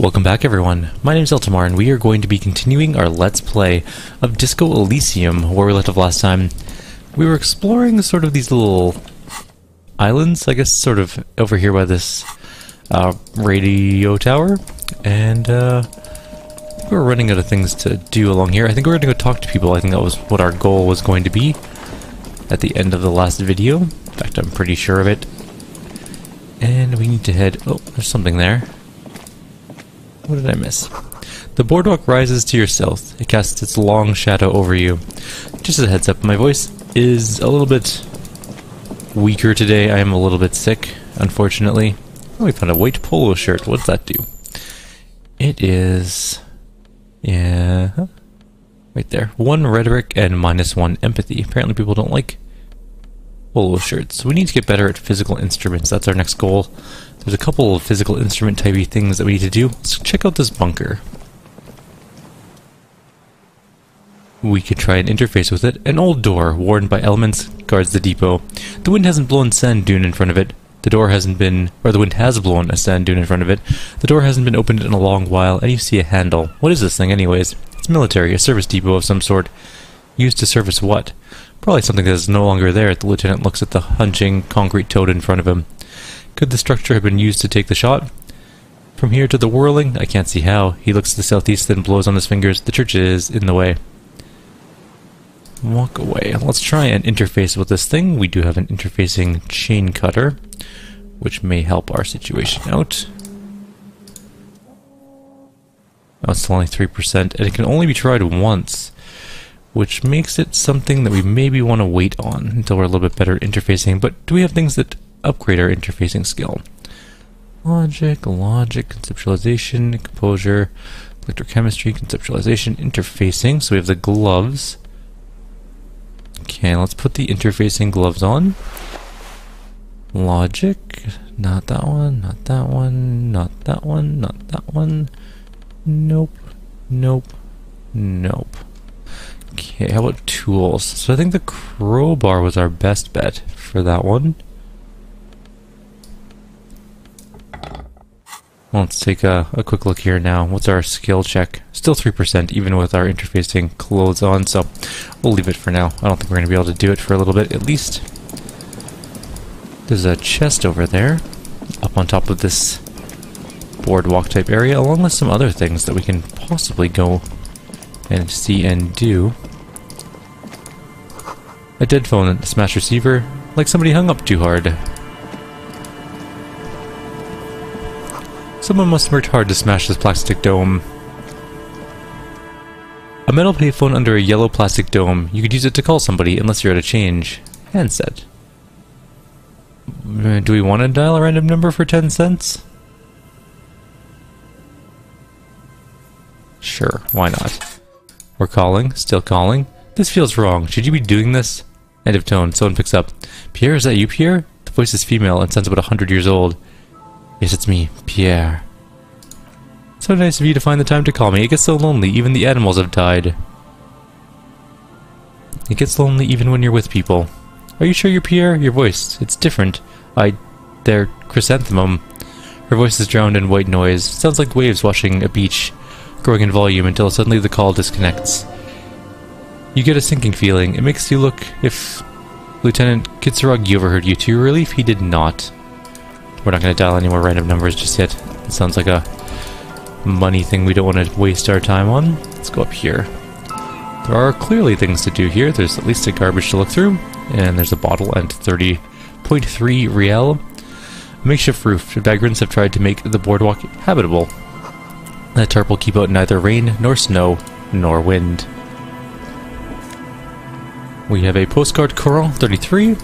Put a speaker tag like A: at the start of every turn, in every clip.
A: Welcome back everyone, my name is Eltimar and we are going to be continuing our Let's Play of Disco Elysium, where we left off last time. We were exploring sort of these little islands, I guess, sort of over here by this radio tower, and we were running out of things to do along here. I think we're going to go talk to people. I think that was what our goal was going to be at the end of the last video. In fact, I'm pretty sure of it. And we need to head... oh, there's something there. What did I miss? The boardwalk rises to your south. It casts its long shadow over you. Just as a heads up, my voice is a little bit weaker today. I am a little bit sick, unfortunately. Oh, we found a white polo shirt. What does that do? It is... yeah... right there. 1 rhetoric and -1 empathy. Apparently people don't like polo shirts. We need to get better at physical instruments. That's our next goal. There's a couple of physical instrument typey things that we need to do. Let's check out this bunker. We could try an interface with it. An old door, worn by elements, guards the depot. The wind hasn't blown sand dune in front of it. The door hasn't been... or the wind has blown a sand dune in front of it. The door hasn't been opened in a long while, and you see a handle. What is this thing anyways? It's military, a service depot of some sort. Used to service what? Probably something that is no longer there. The lieutenant looks at the hunching concrete toad in front of him. Could the structure have been used to take the shot? From here to the whirling? I can't see how. He looks to the southeast, then blows on his fingers. The church is in the way. Walk away. Let's try and interface with this thing. We do have an interfacing chain cutter, which may help our situation out. Oh, it's still only 3%, and it can only be tried once, which makes it something that we maybe want to wait on until we're a little bit better at interfacing. But do we have things that upgrade our interfacing skill? Logic, conceptualization, composure, electrochemistry, conceptualization, interfacing. So we have the gloves. Okay, let's put the interfacing gloves on. Logic, not that one, not that one, not that one, not that one. Nope, nope, nope. Okay, how about tools? So I think the crowbar was our best bet for that one. Let's take a quick look here now. What's our skill check? Still 3%, even with our interfacing clothes on, so we'll leave it for now. I don't think we're going to be able to do it for a little bit, at least. There's a chest over there, up on top of this boardwalk type area, along with some other things that we can possibly go and see and do. A dead phone and a smashed receiver, like somebody hung up too hard. Someone must have worked hard to smash this plastic dome. A metal payphone under a yellow plastic dome. You could use it to call somebody unless you're out of change. Handset. Do we want to dial a random number for 10 cents? Sure, why not? We're calling, still calling. This feels wrong. Should you be doing this? End of tone. Someone picks up. Pierre, is that you, Pierre? The voice is female and sounds about 100 years old. Yes, it's me, Pierre. So nice of you to find the time to call me. It gets so lonely, even the animals have died. It gets lonely even when you're with people. Are you sure you're Pierre? Your voice, it's different. They're chrysanthemum. Her voice is drowned in white noise. Sounds like waves washing a beach, growing in volume until suddenly the call disconnects. You get a sinking feeling. It makes you look if Lieutenant Kyrieru overheard you. To your relief, he did not. We're not going to dial any more random numbers just yet. It sounds like a money thing we don't want to waste our time on. Let's go up here. There are clearly things to do here. There's at least a garbage to look through, and there's a bottle and 30.3 riel. Makeshift roof. Vagrants have tried to make the boardwalk habitable. That tarp will keep out neither rain, nor snow, nor wind. We have a postcard Coran 33,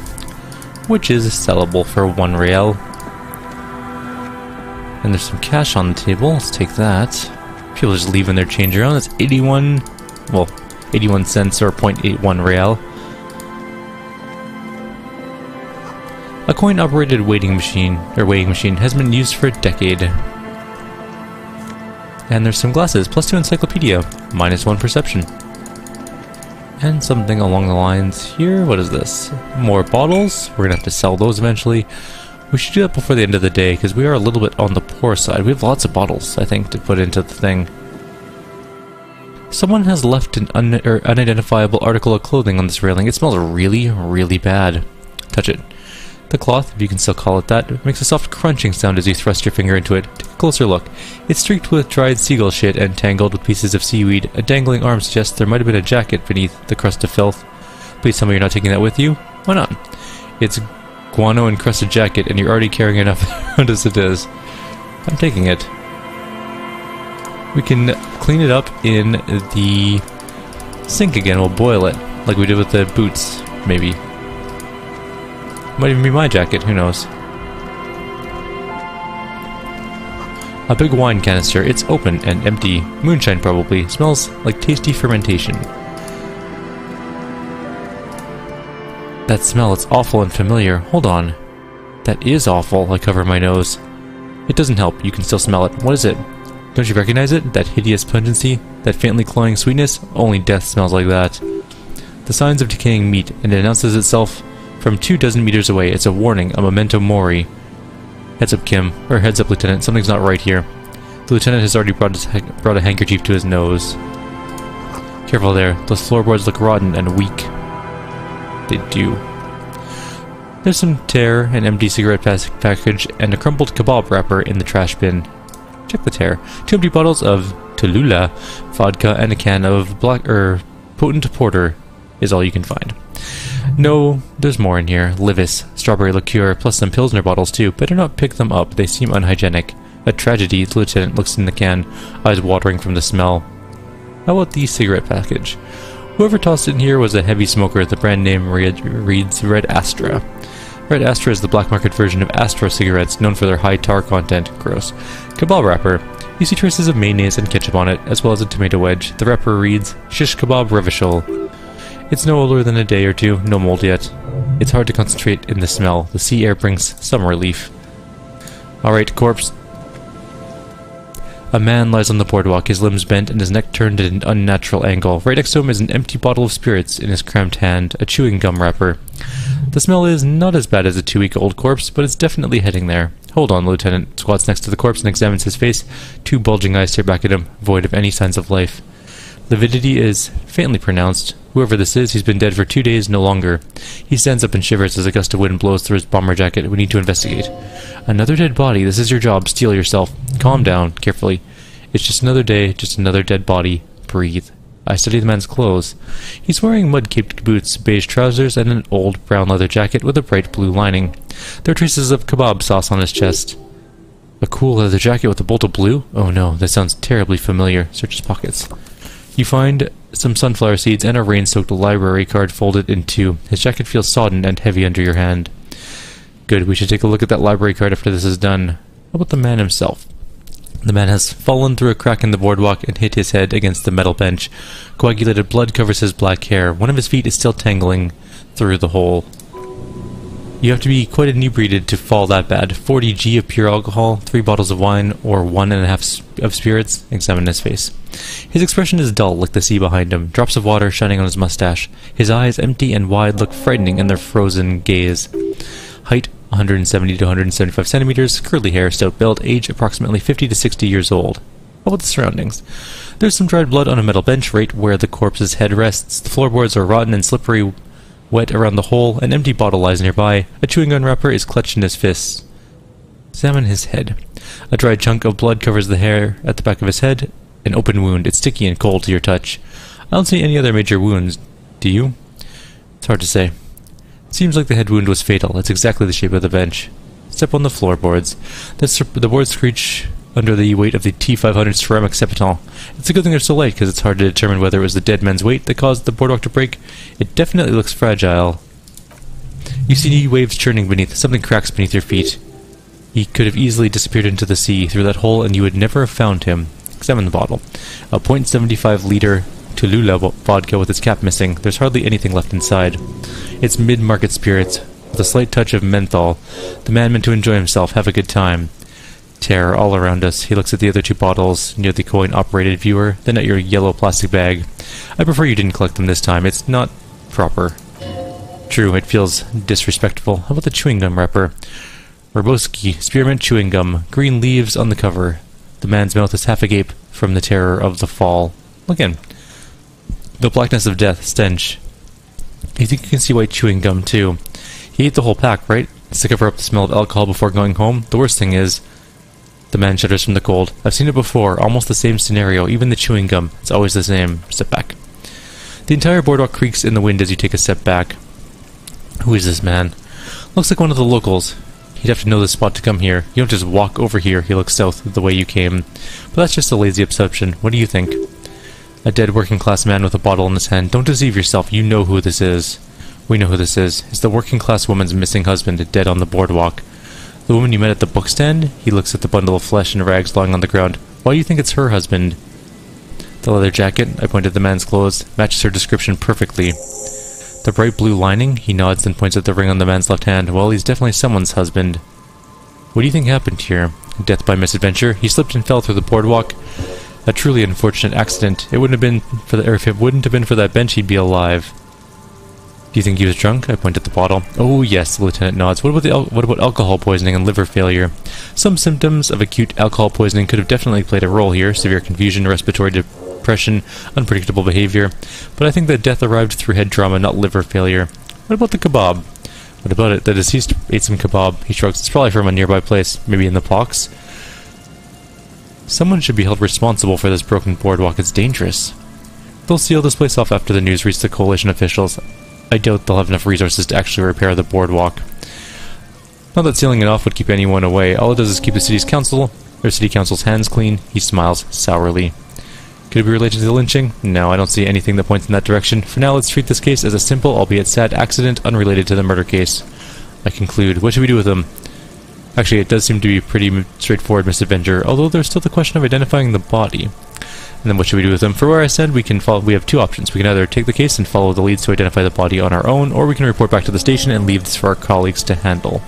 A: which is sellable for 1 riel. And there's some cash on the table. Let's take that. People just leaving their change around. That's 81 cents or 0.81 riel. A coin-operated weighing machine has been used for a decade. And there's some glasses. +2 encyclopedia. -1 perception. And something along the lines here. What is this? More bottles. We're gonna have to sell those eventually. We should do that before the end of the day, because we are a little bit on the poor side. We have lots of bottles, I think, to put into the thing. Someone has left an unidentifiable article of clothing on this railing. It smells really, really bad. Touch it. The cloth, if you can still call it that, makes a soft crunching sound as you thrust your finger into it. Take a closer look. It's streaked with dried seagull shit and tangled with pieces of seaweed. A dangling arm suggests there might have been a jacket beneath the crust of filth. Please tell me you're not taking that with you? Why not? It's a guano-encrusted jacket, and you're already carrying enough around as it is. I'm taking it. We can clean it up in the sink again. We'll boil it, like we did with the boots, maybe. Might even be my jacket, who knows. A big wine canister. It's open and empty. Moonshine, probably. Smells like tasty fermentation. That smell, it's awful and familiar. Hold on. That is awful. I cover my nose. It doesn't help. You can still smell it. What is it? Don't you recognize it? That hideous pungency? That faintly cloying sweetness? Only death smells like that. The signs of decaying meat, and it announces itself from 24 meters away. It's a warning, a memento mori. Heads up, Kim. Or heads up, Lieutenant. Something's not right here. The Lieutenant has already brought a handkerchief to his nose. Careful there. Those floorboards look rotten and weak. They do. There's some tear, an empty cigarette package, and a crumpled kebab wrapper in the trash bin. Check the tear. 2 empty bottles of Tallulah vodka and a can of potent porter is all you can find. No, there's more in here. Livis, strawberry liqueur, plus some Pilsner bottles too. Better not pick them up, they seem unhygienic. A tragedy. The Lieutenant looks in the can, eyes watering from the smell. How about the cigarette package? Whoever tossed it in here was a heavy smoker. The brand name reads Red Astra. Red Astra is the black market version of Astra cigarettes, known for their high tar content. Gross. Kebab wrapper. You see traces of mayonnaise and ketchup on it, as well as a tomato wedge. The wrapper reads Shish Kebab Revishal. It's no older than a day or two, no mold yet. It's hard to concentrate in the smell. The sea air brings some relief. Alright, corpse. A man lies on the boardwalk, his limbs bent and his neck turned at an unnatural angle. Right next to him is an empty bottle of spirits in his cramped hand, a chewing gum wrapper. The smell is not as bad as a 2-week-old corpse, but it's definitely heading there. Hold on, the Lieutenant squats next to the corpse and examines his face. 2 bulging eyes stare back at him, void of any signs of life. Lividity is faintly pronounced. Whoever this is, he's been dead for 2 days, no longer. He stands up and shivers as a gust of wind blows through his bomber jacket. We need to investigate. Another dead body. This is your job. Steel yourself. Calm down, carefully. It's just another day, just another dead body. Breathe. I study the man's clothes. He's wearing mud-caped boots, beige trousers, and an old brown leather jacket with a bright blue lining. There are traces of kebab sauce on his chest. A cool leather jacket with a bolt of blue? Oh no, that sounds terribly familiar. Search his pockets. You find some sunflower seeds and a rain-soaked library card folded in 2. His jacket feels sodden and heavy under your hand. Good, we should take a look at that library card after this is done. How about the man himself? The man has fallen through a crack in the boardwalk and hit his head against the metal bench. Coagulated blood covers his black hair. One of his feet is still tangling through the hole. You have to be quite inebriated to fall that bad. 40 G of pure alcohol, 3 bottles of wine, or 1.5 of spirits. Examine his face. His expression is dull, like the sea behind him. Drops of water shining on his mustache. His eyes, empty and wide, look frightening in their frozen gaze. Height, 170 to 175 centimeters. Curly hair, stout build. Age, approximately 50 to 60 years old. How about the surroundings? There's some dried blood on a metal bench right where the corpse's head rests. The floorboards are rotten and slippery, wet around the hole. An empty bottle lies nearby. A chewing gum wrapper is clutched in his fists. Examine his head. A dried chunk of blood covers the hair at the back of his head. An open wound. It's sticky and cold to your touch. I don't see any other major wounds. Do you? It's hard to say. It seems like the head wound was fatal. It's exactly the shape of the bench. Step on the floorboards. The boards screech under the weight of the T500 ceramic septon. It's a good thing they're so light, because it's hard to determine whether it was the dead man's weight that caused the boardwalk to break. It definitely looks fragile. You see waves churning beneath. Something cracks beneath your feet. He could have easily disappeared into the sea through that hole, and you would never have found him. Examine the bottle. A .75 liter Tallulah vodka with its cap missing. There's hardly anything left inside. It's mid-market spirits, with a slight touch of menthol. The man meant to enjoy himself, have a good time. Terror all around us. He looks at the other 2 bottles near the coin-operated viewer, then at your yellow plastic bag. I prefer you didn't collect them this time. It's not proper. True, it feels disrespectful. How about the chewing gum wrapper? Roboski, spearmint chewing gum, green leaves on the cover. The man's mouth is half agape from the terror of the fall. Look in. The blackness of death, stench. You think you can see white chewing gum, too. He ate the whole pack, right? It's to cover up the smell of alcohol before going home. The worst thing is... The man shudders from the cold. I've seen it before, almost the same scenario, even the chewing gum. It's always the same. Step back. The entire boardwalk creaks in the wind as you take a step back. Who is this man? Looks like one of the locals. He'd have to know this spot to come here. You don't just walk over here. He looks south the way you came. But that's just a lazy assumption. What do you think? A dead working-class man with a bottle in his hand. Don't deceive yourself. You know who this is. We know who this is. It's the working-class woman's missing husband, dead on the boardwalk. The woman you met at the bookstand? He looks at the bundle of flesh and rags lying on the ground. Why do you think it's her husband? The leather jacket, I pointed at the man's clothes, matches her description perfectly. The bright blue lining? He nods and points at the ring on the man's left hand. Well, he's definitely someone's husband. What do you think happened here? Death by misadventure? He slipped and fell through the boardwalk. A truly unfortunate accident. It wouldn't have been for the, or if it wouldn't have been for that bench, he'd be alive. Do you think he was drunk? I point at the bottle. Oh yes, the lieutenant nods. What about alcohol poisoning and liver failure? Some symptoms of acute alcohol poisoning could have definitely played a role here. Severe confusion, respiratory depression, unpredictable behavior. But I think that death arrived through head trauma, not liver failure. What about the kebab? What about it? The deceased ate some kebab. He shrugs. It's probably from a nearby place. Maybe in the pox. Someone should be held responsible for this broken boardwalk. It's dangerous. They'll seal this place off after the news reaches the coalition officials. I doubt they'll have enough resources to actually repair the boardwalk. Not that sealing it off would keep anyone away. All it does is keep the city council's hands clean. He smiles sourly. Could it be related to the lynching? No, I don't see anything that points in that direction. For now, let's treat this case as a simple, albeit sad, accident unrelated to the murder case. I conclude. What should we do with him? Actually, it does seem to be pretty straightforward misadventure, although there's still the question of identifying the body. And then what should we do with them? For where I said, we have two options. We can either take the case and follow the leads to identify the body on our own, or we can report back to the station and leave this for our colleagues to handle.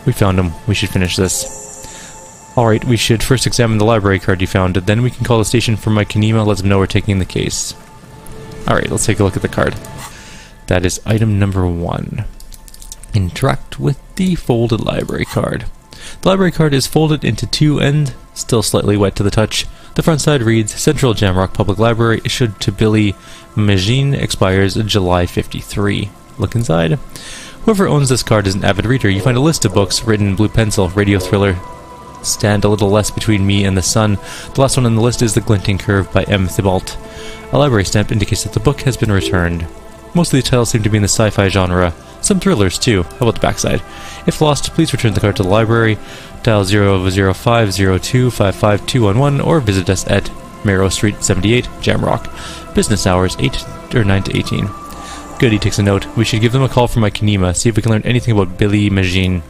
A: We found him. We should finish this. Alright, we should first examine the library card you found, then we can call the station from my Kanima, let them know we're taking the case. Alright, let's take a look at the card. That is item number 1. Interact with the folded library card. The library card is folded into two and still slightly wet to the touch. The front side reads, Central Jamrock Public Library, issued to Billy Magine, expires July 53. Look inside. Whoever owns this card is an avid reader. You find a list of books written in blue pencil, radio thriller, Stand a Little Less Between Me and the Sun. The last one on the list is The Glinting Curve by M. Thibault. A library stamp indicates that the book has been returned. Most of the titles seem to be in the sci-fi genre. Some thrillers, too. How about the backside? If lost, please return the card to the library. Dial 00502552211 or visit us at Marrow Street 78, Jamrock. Business hours 9 to 18. Good, he takes a note. We should give them a call from my Kanima, see if we can learn anything about Billy Magine.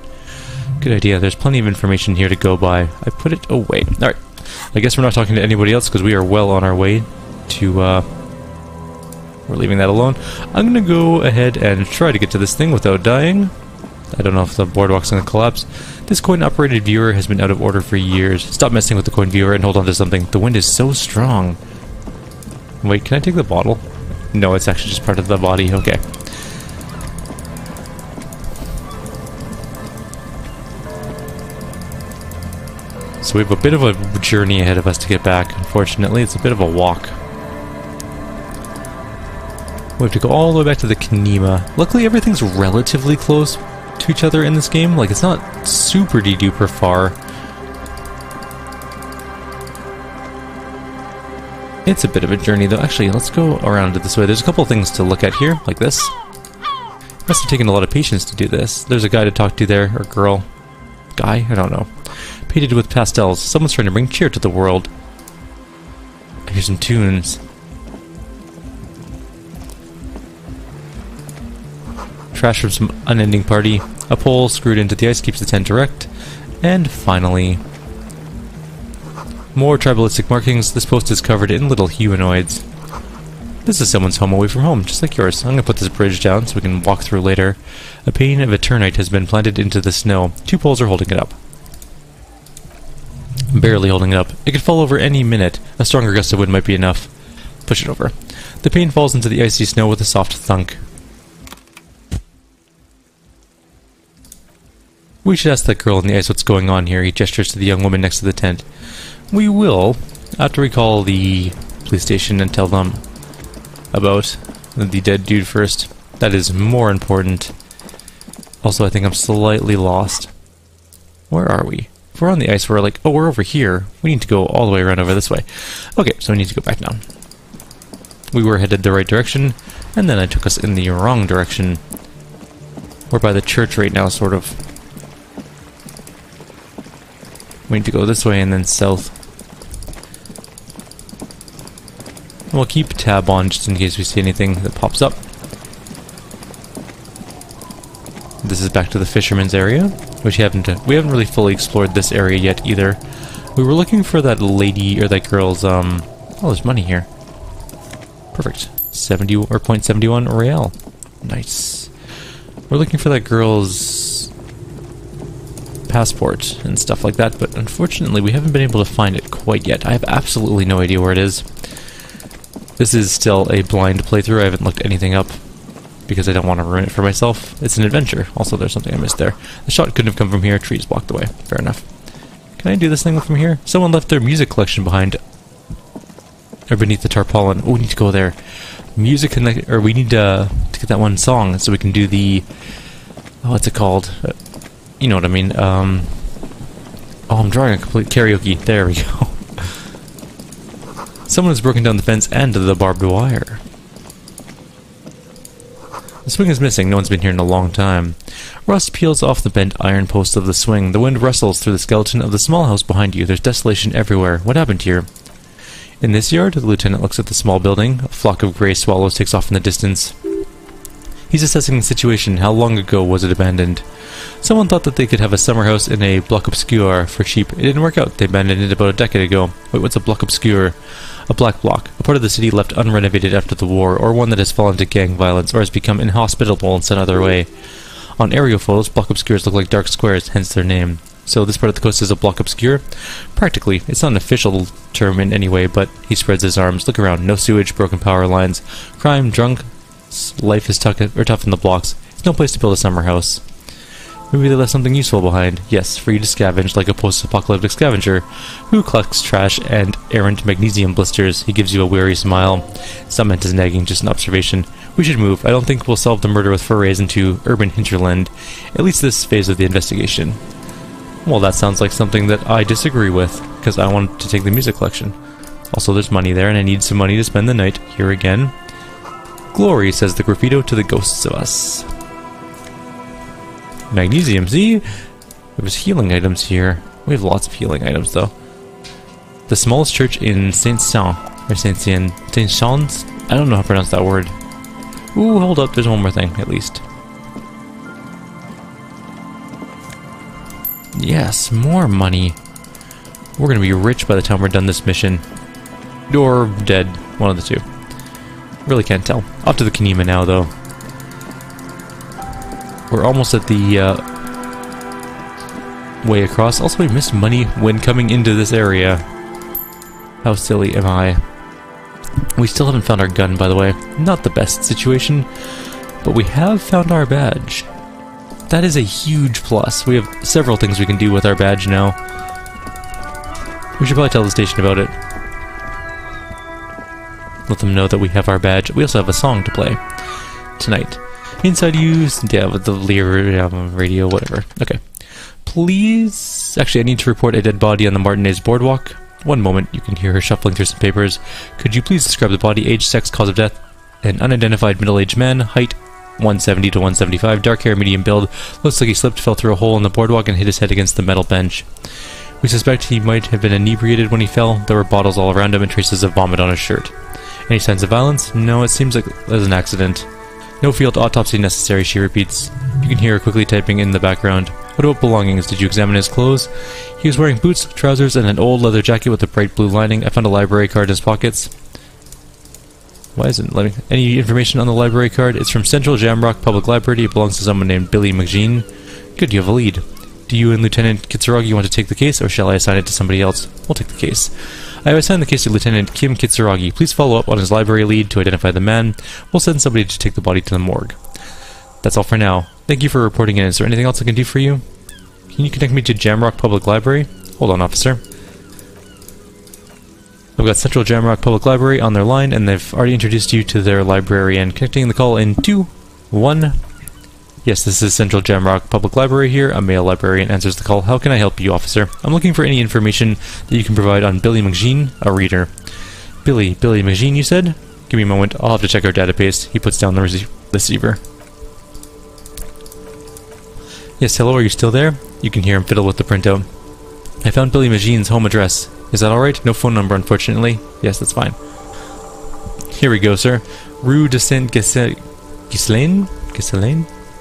A: Good idea. There's plenty of information here to go by. I put it away. Alright. I guess we're not talking to anybody else because we are well on our way to, we're leaving that alone. I'm going to go ahead and try to get to this thing without dying. I don't know if the boardwalk's going to collapse. This coin-operated viewer has been out of order for years. Stop messing with the coin viewer and hold on to something. The wind is so strong. Wait, can I take the bottle? No, it's actually just part of the body. Okay. So we have a bit of a journey ahead of us to get back. Unfortunately, it's a bit of a walk. We have to go all the way back to the Kanima. Luckily, everything's relatively close to each other in this game. Like, it's not super de-duper far. It's a bit of a journey, though. Actually, let's go around it this way. There's a couple of things to look at here, like this. Must have taken a lot of patience to do this. There's a guy to talk to there, or girl. Guy? I don't know. Painted with pastels. Someone's trying to bring cheer to the world. I hear some tunes. Trash from some unending party. A pole screwed into the ice keeps the tent erect. And finally, more tribalistic markings. This post is covered in little humanoids. This is someone's home away from home, just like yours. I'm going to put this bridge down so we can walk through later. A pane of eternite has been planted into the snow. Two poles are holding it up. Barely holding it up. It could fall over any minute. A stronger gust of wind might be enough. Push it over. The pane falls into the icy snow with a soft thunk. We should ask that girl on the ice what's going on here. He gestures to the young woman next to the tent. We will, after we call the police station and tell them about the dead dude first. That is more important. Also, I think I'm slightly lost. Where are we? If we're on the ice, we're like, oh, we're over here. We need to go all the way around over this way. Okay, so we need to go back down. We were headed the right direction, and then I took us in the wrong direction. We're by the church right now, sort of. We need to go this way and then south. We'll keep a tab on just in case we see anything that pops up. This is back to the fisherman's area, which we haven't really fully explored this area yet either. We were looking for that lady or that girl's oh, there's money here. Perfect. 70 or 0.71 real. Nice. We're looking for that girl's passport and stuff like that, but unfortunately we haven't been able to find it quite yet. I have absolutely no idea where it is. This is still a blind playthrough. I haven't looked anything up because I don't want to ruin it for myself. It's an adventure. Also, there's something I missed there. The shot couldn't have come from here. Trees blocked the way. Fair enough. Can I do this thing from here? Someone left their music collection behind. Or beneath the tarpaulin. Oh, we need to go there. Music connect... Or we need to get that one song so we can do the... Oh, what's it called? You know what I mean. Oh, I'm drawing a complete karaoke. There we go. Someone has broken down the fence and the barbed wire. The swing is missing. No one's been here in a long time. Rust peels off the bent iron posts of the swing. The wind rustles through the skeleton of the small house behind you. There's desolation everywhere. What happened here? In this yard, the lieutenant looks at the small building. A flock of grey swallows takes off in the distance. He's assessing the situation. How long ago was it abandoned? Someone thought that they could have a summer house in a bloc obscur for cheap. It didn't work out. They abandoned it about a decade ago. Wait, what's a bloc obscur? A black block. A part of the city left unrenovated after the war, or one that has fallen to gang violence, or has become inhospitable in some other way. On aerial photos, bloc obscurs look like dark squares, hence their name. So this part of the coast is a bloc obscur? Practically. It's not an official term in any way, but he spreads his arms. Look around. No sewage, broken power lines. Crime, drunk. Life is tough in the blocks. It's no place to build a summer house. Maybe they left something useful behind. Yes, for you to scavenge like a post-apocalyptic scavenger who collects trash and errant magnesium blisters. He gives you a weary smile. It's not meant as nagging, just an observation. We should move. I don't think we'll solve the murder with forays into urban hinterland, at least this phase of the investigation. Well, that sounds like something that I disagree with, because I want to take the music collection. Also, there's money there, and I need some money to spend the night. Here again. Glory, says the graffito to the ghosts of us. Magnesium, see? There's healing items here. We have lots of healing items, though. The smallest church in Saint-Saëns. Or Saint-Saëns? I don't know how to pronounce that word. Ooh, hold up. There's one more thing, at least. Yes, more money. We're gonna be rich by the time we're done this mission. Or dead. One of the two. Really can't tell. Off to the Kanima now, though. We're almost at the way across. Also, we missed money when coming into this area. How silly am I? We still haven't found our gun, by the way. Not the best situation, but we have found our badge. That is a huge plus. We have several things we can do with our badge now. We should probably tell the station about it. Let them know that we have our badge. We also have a song to play tonight. Inside use, yeah, with the radio, whatever. Okay. Please... Actually, I need to report a dead body on the Martinez boardwalk. One moment, you can hear her shuffling through some papers. Could you please describe the body, age, sex, cause of death? An unidentified middle-aged man, height 170 to 175, dark hair, medium build. Looks like he slipped, fell through a hole in the boardwalk, and hit his head against the metal bench. We suspect he might have been inebriated when he fell. There were bottles all around him and traces of vomit on his shirt. Any signs of violence? No, it seems like it was an accident. No field autopsy necessary, she repeats. You can hear her quickly typing in the background. What about belongings? Did you examine his clothes? He was wearing boots, trousers, and an old leather jacket with a bright blue lining. I found a library card in his pockets. Why isn't it letting... Any information on the library card? It's from Central Jamrock Public Library. It belongs to someone named Billy McGean. Good, you have a lead. Do you and Lieutenant Kitsuragi want to take the case, or shall I assign it to somebody else? We'll take the case. I have assigned the case to Lieutenant Kim Kitsuragi. Please follow up on his library lead to identify the man. We'll send somebody to take the body to the morgue. That's all for now. Thank you for reporting in. Is there anything else I can do for you? Can you connect me to Jamrock Public Library? Hold on, officer. I've got Central Jamrock Public Library on their line, and they've already introduced you to their librarian. Connecting the call in 2, 1. Yes, this is Central Jamrock Public Library here. A male librarian answers the call. How can I help you, officer? I'm looking for any information that you can provide on Billy McGean, a reader. Billy McGean, you said? Give me a moment. I'll have to check our database. He puts down the receiver. Yes, hello, are you still there? You can hear him fiddle with the printout. I found Billy McGean's home address. Is that alright? No phone number, unfortunately. Yes, that's fine. Here we go, sir. Rue de Saint-Ghislain?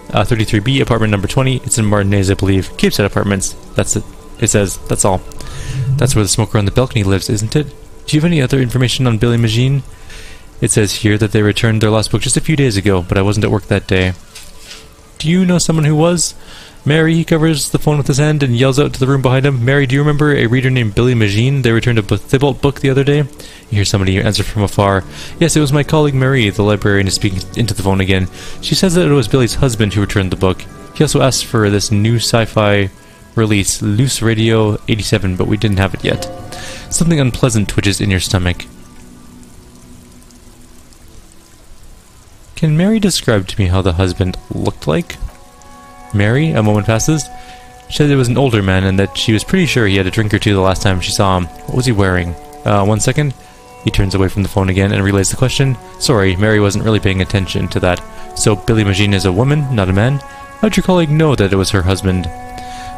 A: 33B, apartment number 20. It's in Martinez, I believe. Capeside Apartments. That's it. It says, that's all. That's where the smoker on the balcony lives, isn't it? Do you have any other information on Billy McGean? It says here that they returned their last book just a few days ago, but I wasn't at work that day. Do you know someone who was? Mary, he covers the phone with his hand and yells out to the room behind him. Mary, do you remember a reader named Billy McGean? They returned a Thibault book the other day. You hear somebody answer from afar. Yes, it was my colleague Marie. The librarian is speaking into the phone again. She says that it was Billy's husband who returned the book. He also asked for this new sci-fi release, Loose Radio 87, but we didn't have it yet. Something unpleasant twitches in your stomach. Can Mary describe to me how the husband looked like? Mary, a moment passes. She said it was an older man and that she was pretty sure he had a drink or two the last time she saw him. What was he wearing? 1 second. He turns away from the phone again and relays the question. Sorry, Mary wasn't really paying attention to that. So Billy McGean is a woman, not a man? How'd your colleague know that it was her husband?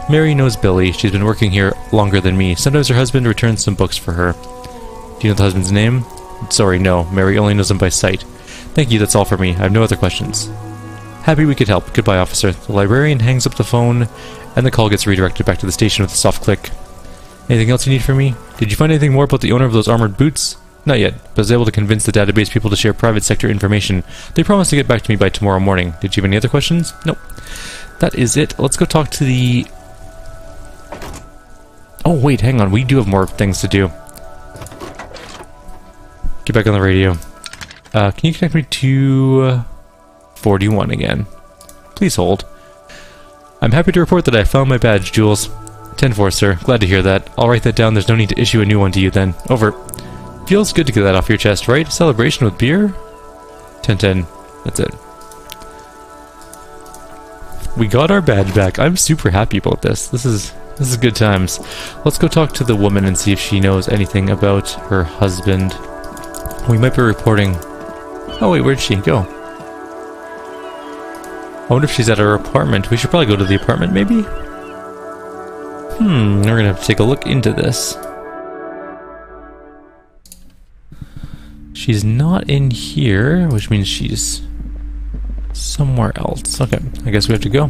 A: Mary knows Billy. She's been working here longer than me. Sometimes her husband returns some books for her. Do you know the husband's name? Sorry, no. Mary only knows him by sight. Thank you, that's all for me. I have no other questions. Happy we could help. Goodbye, officer. The librarian hangs up the phone, and the call gets redirected back to the station with a soft click. Anything else you need from me? Did you find anything more about the owner of those armored boots? Not yet, but I was able to convince the database people to share private sector information. They promised to get back to me by tomorrow morning. Did you have any other questions? Nope. That is it. Let's go talk to the... Oh, wait, hang on. We do have more things to do. Get back on the radio. Can you connect me to 41 again? Please hold. I'm happy to report that I found my badge, Jules. 10-4, sir. Glad to hear that. I'll write that down. There's no need to issue a new one to you then. Over. Feels good to get that off your chest, right? Celebration with beer? 10-10. That's it. We got our badge back. I'm super happy about this. This is good times. Let's go talk to the woman and see if she knows anything about her husband. We might be reporting... Oh wait, where'd she go? I wonder if she's at her apartment. We should probably go to the apartment, maybe? We're gonna have to take a look into this. She's not in here, which means she's somewhere else. Okay, I guess we have to go.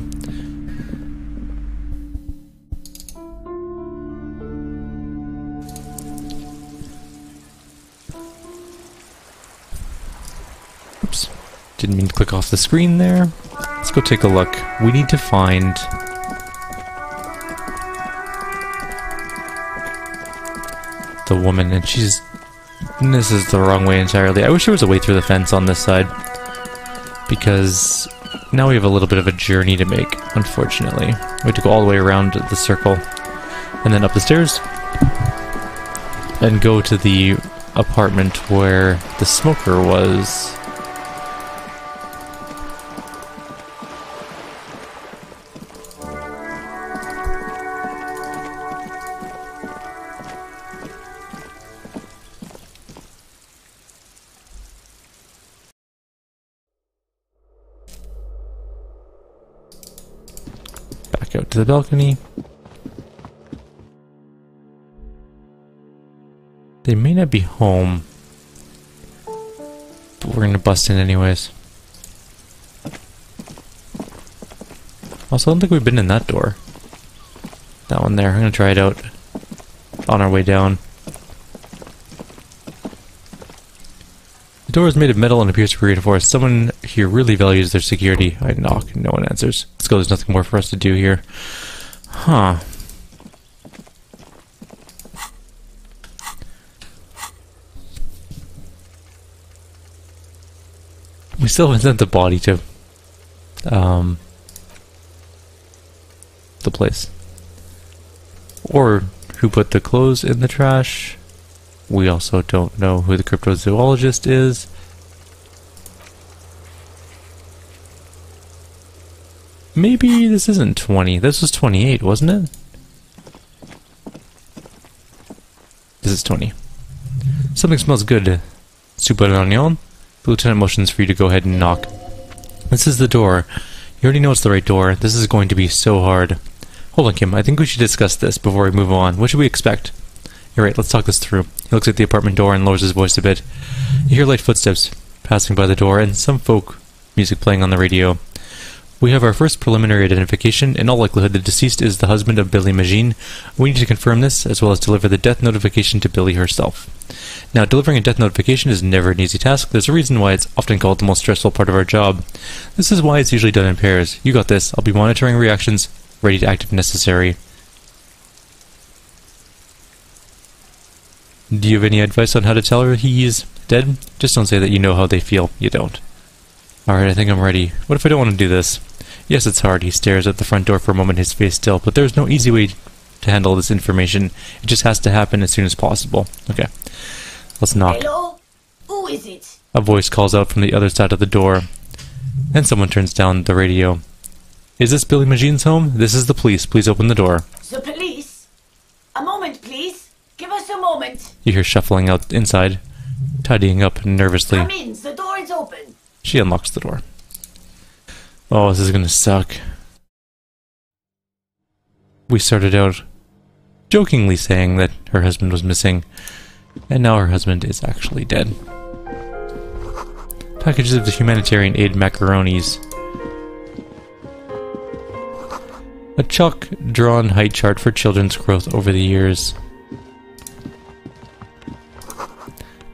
A: Oops. Didn't mean to click off the screen there. Let's go take a look. We need to find... the woman, and she's... This is the wrong way entirely. I wish there was a way through the fence on this side. Because now we have a little bit of a journey to make, unfortunately. We have to go all the way around the circle. And then up the stairs. And go to the apartment where the smoker was. Out to the balcony. They may not be home, but we're gonna bust in anyways. Also, I don't think we've been in that door. That one there. I'm gonna try it out on our way down. The door is made of metal and appears to be reinforced. Someone here really values their security. I knock. No one answers. Let's go. There's nothing more for us to do here. Huh. We still haven't sent the body to the place. Or who put the clothes in the trash. We also don't know who the cryptozoologist is. Maybe this isn't 20. This was 28, wasn't it? This is 20. Something smells good. Super onion. The lieutenant motions for you to go ahead and knock. This is the door. You already know it's the right door. This is going to be so hard. Hold on, Kim. I think we should discuss this before we move on. What should we expect? You're right. Let's talk this through. He looks at the apartment door and lowers his voice a bit. You hear light footsteps passing by the door and some folk music playing on the radio. We have our first preliminary identification. In all likelihood, the deceased is the husband of Billy Magine. We need to confirm this, as well as deliver the death notification to Billy herself. Now, delivering a death notification is never an easy task. There's a reason why it's often called the most stressful part of our job. This is why it's usually done in pairs. You got this. I'll be monitoring reactions, ready to act if necessary. Do you have any advice on how to tell her he's dead? Just don't say that you know how they feel. You don't. Alright, I think I'm ready. What if I don't want to do this? Yes, it's hard. He stares at the front door for a moment, his face still, but there's no easy way to handle this information. It just has to happen as soon as possible. Okay. Let's knock.
B: Hello? Who is it?
A: A voice calls out from the other side of the door. And someone turns down the radio. Is this Billy Magine's home? This is the police. Please open the door.
B: The police? A moment, please. Give us a moment.
A: You hear shuffling out inside, tidying up nervously.
B: Come in. The door is open.
A: She unlocks the door. Oh, this is gonna suck. We started out jokingly saying that her husband was missing, and now her husband is actually dead. Packages of the humanitarian aid macaronis. A chalk-drawn height chart for children's growth over the years.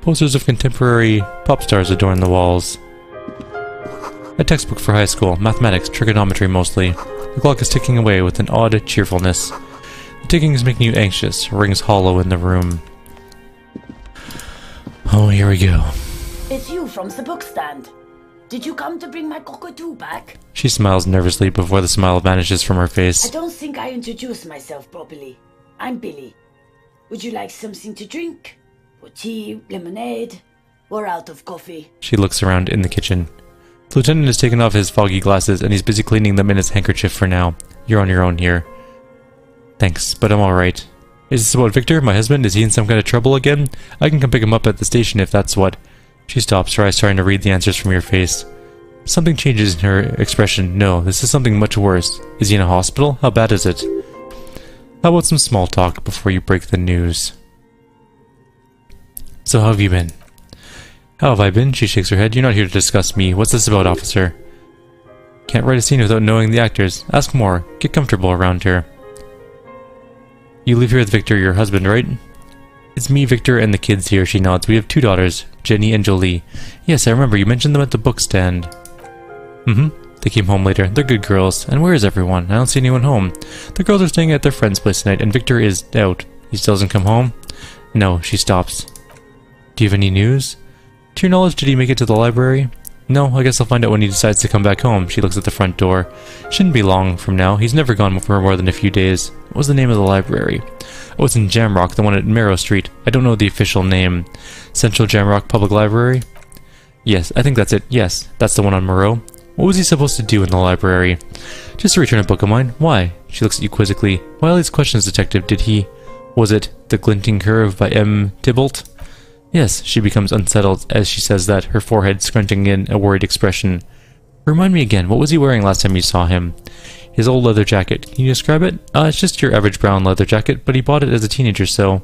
A: Posters of contemporary pop stars adorn the walls. A textbook for high school, mathematics, trigonometry mostly. The clock is ticking away with an odd cheerfulness. The ticking is making you anxious, rings hollow in the room. Oh, here we go.
B: It's you from the book stand. Did you come to bring my cockatoo back?
A: She smiles nervously before the smile vanishes from her face.
B: I don't think I introduced myself properly. I'm Billy. Would you like something to drink? Or tea, lemonade? We're out of coffee.
A: She looks around in the kitchen. The lieutenant has taken off his foggy glasses and he's busy cleaning them in his handkerchief for now. You're on your own here. Thanks, but I'm alright. Is this about Victor, my husband? Is he in some kind of trouble again? I can come pick him up at the station if that's what... She stops, her eyes trying to read the answers from your face. Something changes in her expression. No, this is something much worse. Is he in a hospital? How bad is it? How about some small talk before you break the news? So how have you been? How have I been? She shakes her head. You're not here to discuss me. What's this about, officer? Can't write a scene without knowing the actors. Ask more. Get comfortable around here. You live here with Victor, your husband, right? It's me, Victor, and the kids here, she nods. We have 2 daughters, Jenny and Jolie. Yes, I remember. You mentioned them at the book stand. Mm-hmm. They came home later. They're good girls. And where is everyone? I don't see anyone home. The girls are staying at their friend's place tonight, and Victor is out. He still doesn't come home? No, she stops. Do you have any news? To your knowledge, did he make it to the library? No, I guess I'll find out when he decides to come back home. She looks at the front door. Shouldn't be long from now. He's never gone for more than a few days. What was the name of the library? Oh, it's in Jamrock, the one at Marrow Street. I don't know the official name. Central Jamrock Public Library? Yes, I think that's it. Yes, that's the one on Marrow. What was he supposed to do in the library? Just to return a book of mine. Why? She looks at you quizzically. Why all these questions, detective? Did he... Was it The Glinting Curve by M. Tybalt? Yes, she becomes unsettled as she says that, her forehead scrunching in a worried expression. Remind me again, what was he wearing last time you saw him? His old leather jacket. Can you describe it? It's just your average brown leather jacket, but he bought it as a teenager, so...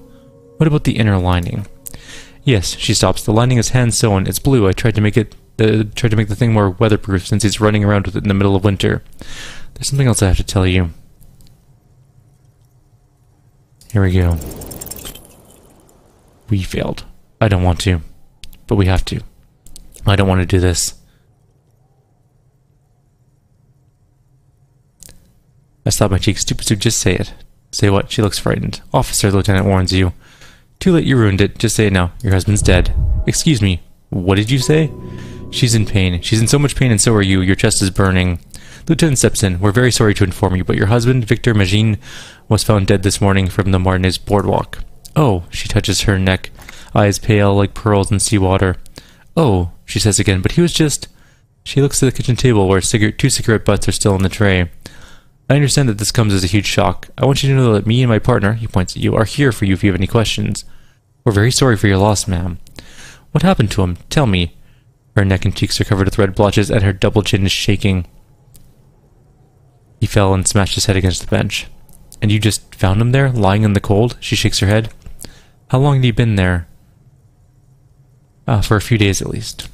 A: What about the inner lining? Yes, she stops. The lining is hand-sewn. It's blue. I tried to make the thing more weatherproof since he's running around with it in the middle of winter. There's something else I have to tell you. Here we go. We failed. I don't want to, but we have to. I don't want to do this. I slap my cheek. Stupid, just say it. Say what? She looks frightened. Officer, the lieutenant warns you. Too late, you ruined it. Just say it now. Your husband's dead. Excuse me. What did you say? She's in pain. She's in so much pain and so are you. Your chest is burning. Lieutenant steps in. We're very sorry to inform you, but your husband, Victor Magin, was found dead this morning from the Marnez boardwalk. Oh, she touches her neck, eyes pale like pearls in seawater. Oh, she says again, but he was just... She looks to the kitchen table where two cigarette butts are still on the tray. I understand that this comes as a huge shock. I want you to know that me and my partner, he points at you, are here for you if you have any questions. We're very sorry for your loss, ma'am. What happened to him? Tell me. Her neck and cheeks are covered with red blotches and her double chin is shaking. He fell and smashed his head against the bench. And you just found him there, lying in the cold? She shakes her head. How long had he been there? For a few days at least.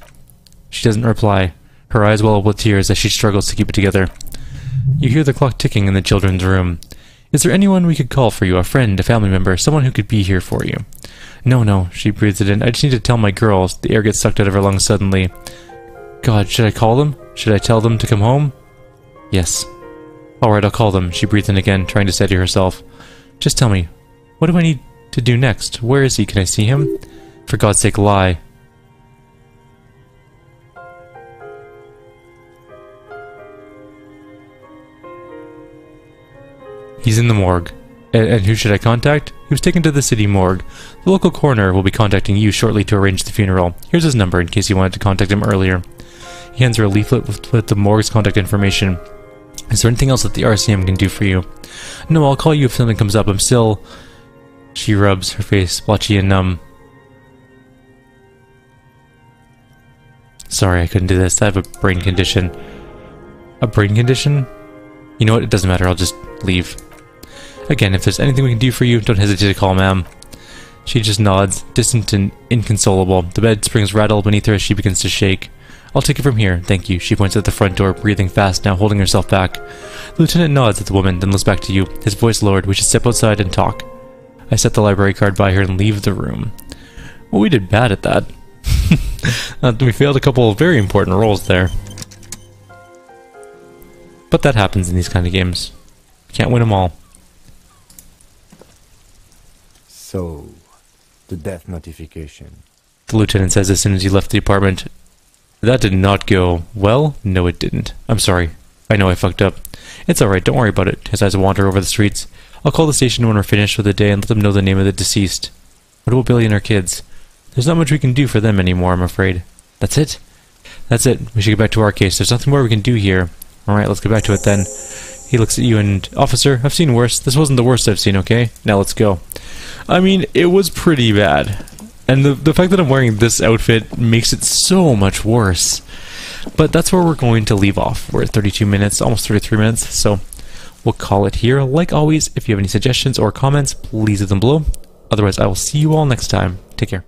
A: She doesn't reply. Her eyes well up with tears as she struggles to keep it together. You hear the clock ticking in the children's room. Is there anyone we could call for you? A friend, a family member, someone who could be here for you? No, she breathes it in. I just need to tell my girls. The air gets sucked out of her lungs suddenly. God, should I call them? Should I tell them to come home? Yes. Alright, I'll call them. She breathes in again, trying to steady herself. Just tell me, what do I need to do next? Where is he? Can I see him? For God's sake, lie. He's in the morgue. And who should I contact? He was taken to the city morgue. The local coroner will be contacting you shortly to arrange the funeral. Here's his number in case you wanted to contact him earlier. He hands her a leaflet with the morgue's contact information. Is there anything else that the RCM can do for you? No, I'll call you if something comes up. I'm still... She rubs her face, blotchy and numb. Sorry, I couldn't do this. I have a brain condition. A brain condition? You know what? It doesn't matter. I'll just leave. Again, if there's anything we can do for you, don't hesitate to call, ma'am. She just nods, distant and inconsolable. The bed springs rattle beneath her as she begins to shake. I'll take it from here, thank you. She points at the front door, breathing fast now, holding herself back. The lieutenant nods at the woman, then looks back to you, his voice lowered. We should step outside and talk. I set the library card by her and leave the room. Well, we did bad at that. We failed a couple of very important roles there. But that happens in these kind of games. Can't win them all.
C: So, the death notification.
A: The lieutenant says as soon as he left the apartment. That did not go well. No, it didn't. I'm sorry. I know I fucked up. It's alright, don't worry about it. His eyes wander over the streets. I'll call the station when we're finished for the day and let them know the name of the deceased. What about Billy and our kids? There's not much we can do for them anymore, I'm afraid. That's it? That's it. We should get back to our case. There's nothing more we can do here. Alright, let's get back to it then. He looks at you and... Officer, I've seen worse. This wasn't the worst I've seen, okay? Now let's go. I mean, it was pretty bad. And the fact that I'm wearing this outfit makes it so much worse. But that's where we're going to leave off. We're at 32 minutes, almost 33 minutes, so we'll call it here. Like always, if you have any suggestions or comments, please leave them below. Otherwise, I will see you all next time. Take care.